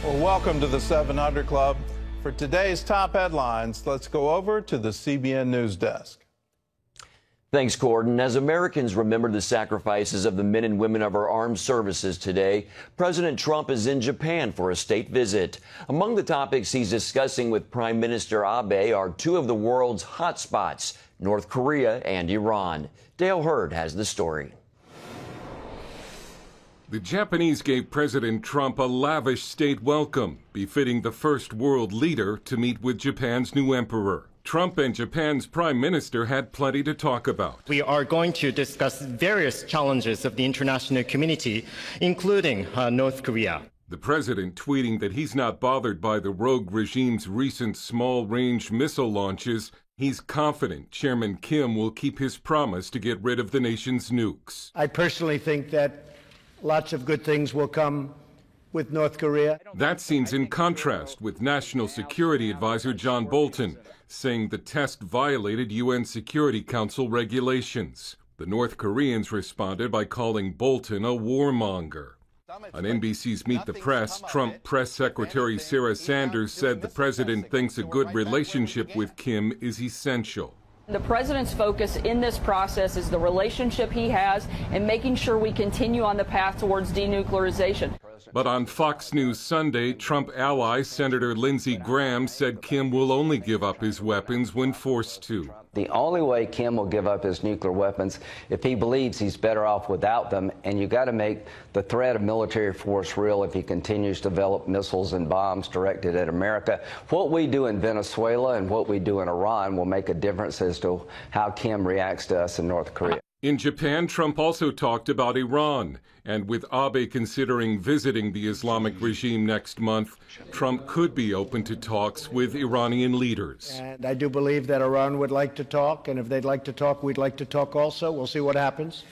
Well, welcome to the 700 Club. For today's top headlines, let's go over to the CBN News Desk. Thanks, Gordon. As Americans remember the sacrifices of the men and women of our armed services today, President Trump is in Japan for a state visit. Among the topics he's discussing with Prime Minister Abe are two of the world's hotspots, North Korea and Iran. Dale Hurd has the story. The Japanese gave President Trump a lavish state welcome, befitting the first world leader to meet with Japan's new emperor. Trump and Japan's prime minister had plenty to talk about. We are going to discuss various challenges of the international community, including North Korea. The president tweeting that he's not bothered by the rogue regime's recent small-range missile launches. He's confident Chairman Kim will keep his promise to get rid of the nation's nukes. I personally think that lots of good things will come with North Korea. That seems in contrast with National Security Advisor John Bolton, saying the test violated UN Security Council regulations. The North Koreans responded by calling Bolton a warmonger. On NBC's Meet the Press, Trump Press Secretary Sarah Sanders said the president thinks a good relationship with Kim is essential. The president's focus in this process is the relationship he has and making sure we continue on the path towards denuclearization. But on Fox News Sunday, Trump ally Senator Lindsey Graham said Kim will only give up his weapons when forced to. The only way Kim will give up his nuclear weapons if he believes he's better off without them, and you got to make the threat of military force real if he continues to develop missiles and bombs directed at America. What we do in Venezuela and what we do in Iran will make a difference as to how Kim reacts to us in North Korea. In Japan, Trump also talked about Iran, and with Abe considering visiting the Islamic regime next month, Trump could be open to talks with Iranian leaders. And I do believe that Iran would like to talk, and if they'd like to talk, we'd like to talk also. We'll see what happens.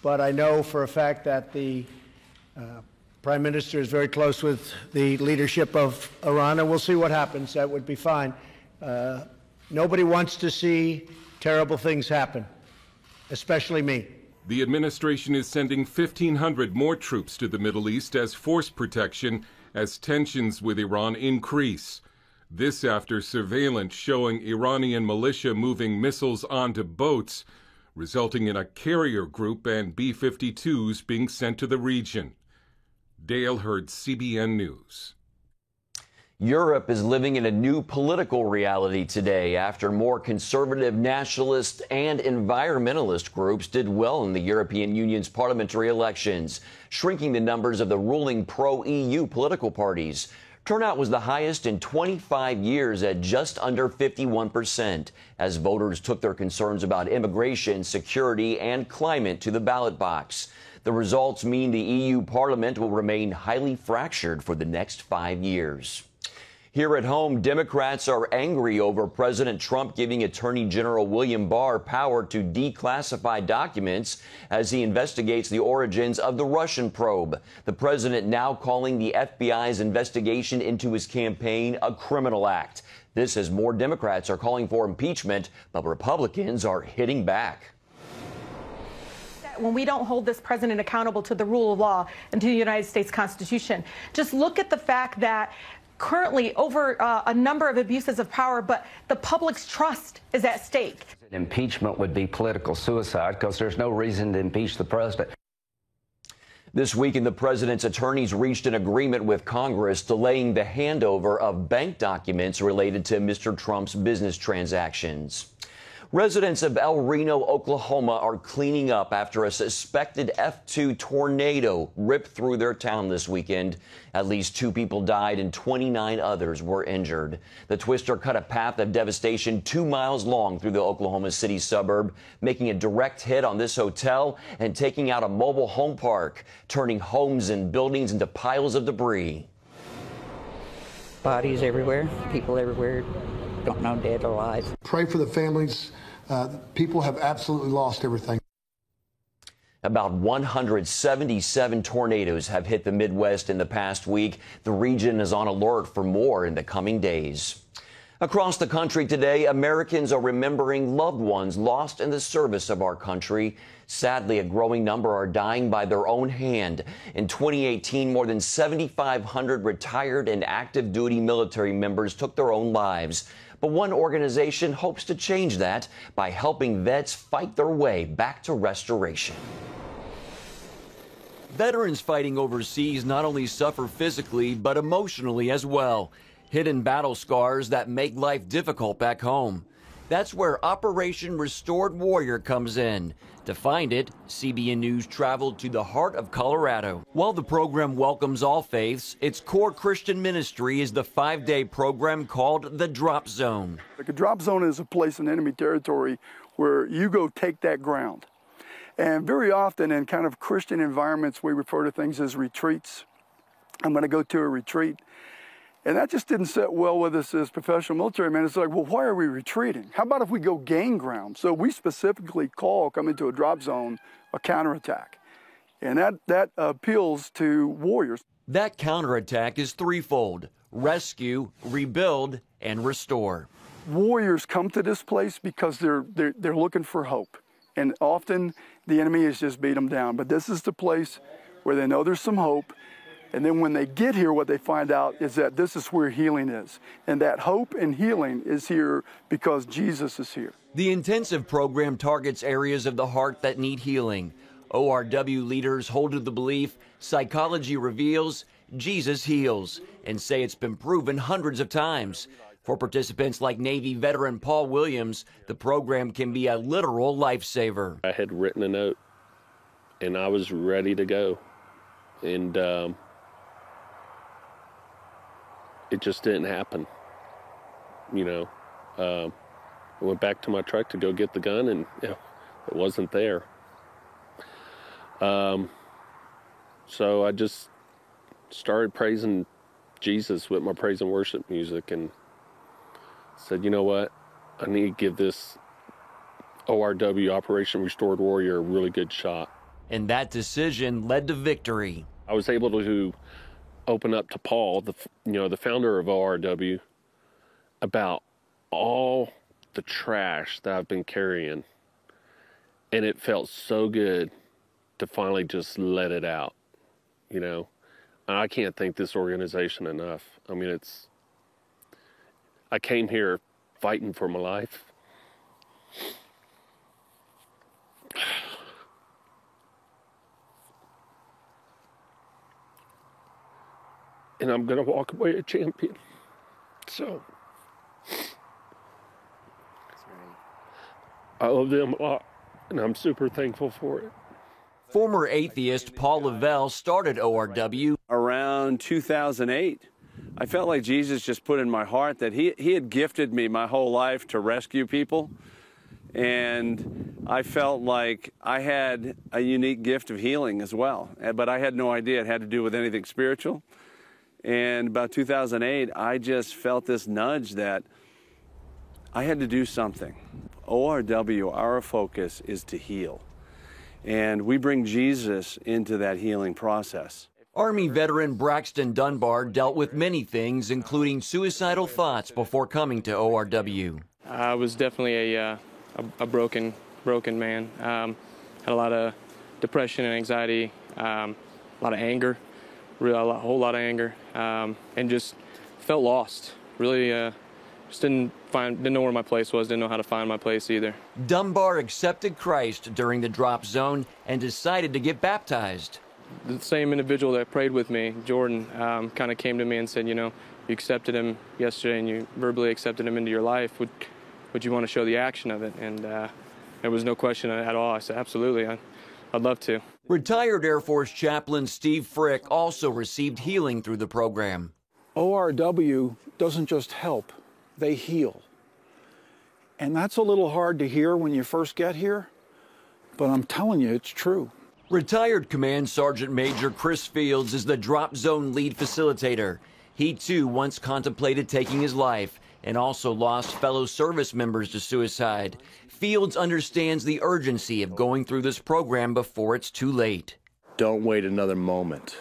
But I know for a fact that the Prime Minister is very close with the leadership of Iran, and we'll see what happens. That would be fine. Nobody wants to see terrible things happen, especially me. The administration is sending 1,500 more troops to the Middle East as force protection as tensions with Iran increase. This after surveillance showing Iranian militia moving missiles onto boats, resulting in a carrier group and B-52s being sent to the region. Dale Hurd, CBN News. Europe is living in a new political reality today after more conservative nationalist and environmentalist groups did well in the European Union's parliamentary elections, shrinking the numbers of the ruling pro-EU political parties. Turnout was the highest in 25 years at just under 51%, as voters took their concerns about immigration, security, and climate to the ballot box. The results mean the EU Parliament will remain highly fractured for the next 5 years. Here at home, Democrats are angry over President Trump giving Attorney General William Barr power to declassify documents as he investigates the origins of the Russian probe. The president now calling the FBI's investigation into his campaign a criminal act. This as more Democrats are calling for impeachment, but Republicans are hitting back. When we don't hold this president accountable to the rule of law and to the United States Constitution, just look at the fact that currently over a number of abuses of power, but the public's trust is at stake. Impeachment would be political suicide because there's no reason to impeach the president. This weekend, the president's attorneys reached an agreement with Congress delaying the handover of bank documents related to Mr. Trump's business transactions. Residents of El Reno, Oklahoma are cleaning up after a suspected F2 tornado ripped through their town this weekend. At least 2 people died and 29 others were injured. The twister cut a path of devastation 2 miles long through the Oklahoma City suburb, making a direct hit on this hotel and taking out a mobile home park, turning homes and buildings into piles of debris. Bodies everywhere, people everywhere, don't know dead or alive. Pray for the families. People have absolutely lost everything. About 177 tornadoes have hit the Midwest in the past week. The region is on alert for more in the coming days. Across the country today, Americans are remembering loved ones lost in the service of our country. Sadly, a growing number are dying by their own hand. In 2018, more than 7,500 retired and active duty military members took their own lives. But one organization hopes to change that by helping vets fight their way back to restoration. Veterans fighting overseas not only suffer physically, but emotionally as well. Hidden battle scars that make life difficult back home. That's where Operation Restored Warrior comes in. To find it, CBN News traveled to the heart of Colorado. While the program welcomes all faiths, its core Christian ministry is the 5-day program called the Drop Zone. A drop zone is a place in enemy territory where you go take that ground. And very often in kind of Christian environments, we refer to things as retreats. I'm going to go to a retreat. And that just didn't sit well with us as professional military men. It's like, well, why are we retreating? How about if we go gain ground? So we specifically call coming to a drop zone a counterattack. And that appeals to warriors. That counterattack is threefold: rescue, rebuild, and restore. Warriors come to this place because they're looking for hope. And often the enemy has just beat them down. But this is the place where they know there's some hope. And then when they get here, what they find out is that this is where healing is. And that hope and healing is here because Jesus is here. The intensive program targets areas of the heart that need healing. ORW leaders hold to the belief psychology reveals, Jesus heals, and say it's been proven hundreds of times. For participants like Navy veteran Paul Williams, the program can be a literal lifesaver. I had written a note, and I was ready to go. And it just didn't happen, you know. I went back to my truck to go get the gun, and it wasn't there. So I just started praising Jesus with my praise and worship music, and said, you know what, I need to give this ORW, Operation Restored Warrior, a really good shot. And that decision led to victory. I was able to open up to Paul, the founder of ORW, about all the trash that I've been carrying. And it felt so good to finally just let it out, you know. And I can't thank this organization enough. I mean, I came here fighting for my life. And I'm going to walk away a champion. So, I love them a lot, and I'm super thankful for it. Former atheist Paul Lavelle started ORW around 2008. I felt like Jesus just put in my heart that he had gifted me my whole life to rescue people. And I felt like I had a unique gift of healing as well. But I had no idea it had to do with anything spiritual. And about 2008, I just felt this nudge that I had to do something. ORW, our focus is to heal. And we bring Jesus into that healing process. Army veteran Braxton Dunbar dealt with many things, including suicidal thoughts, before coming to ORW. I was definitely a broken man. Had a lot of depression and anxiety, a lot of anger, a whole lot of anger, and just felt lost. Really, just didn't know where my place was. Didn't know how to find my place either. Dunbar accepted Christ during the drop zone and decided to get baptized. The same individual that prayed with me, Jordan, kind of came to me and said, you know, you accepted him yesterday and you verbally accepted him into your life. Would you want to show the action of it? And there was no question at all. I said, absolutely, I'd love to. Retired Air Force Chaplain Steve Frick also received healing through the program. ORW doesn't just help, they heal. And that's a little hard to hear when you first get here, but I'm telling you, it's true. Retired Command Sergeant Major Chris Fields is the drop zone lead facilitator. He too once contemplated taking his life and also lost fellow service members to suicide. Fields understands the urgency of going through this program before it's too late. Don't wait another moment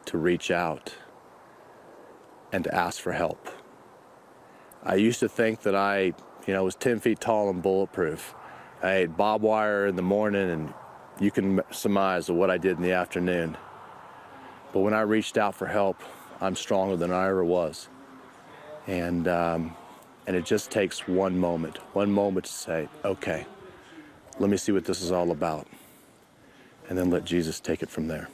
to reach out and to ask for help. I used to think that I was 10 feet tall and bulletproof. I ate barbed wire in the morning, and you can surmise what I did in the afternoon. But when I reached out for help, I'm stronger than I ever was. And it just takes one moment to say, okay, let me see what this is all about. And then let Jesus take it from there.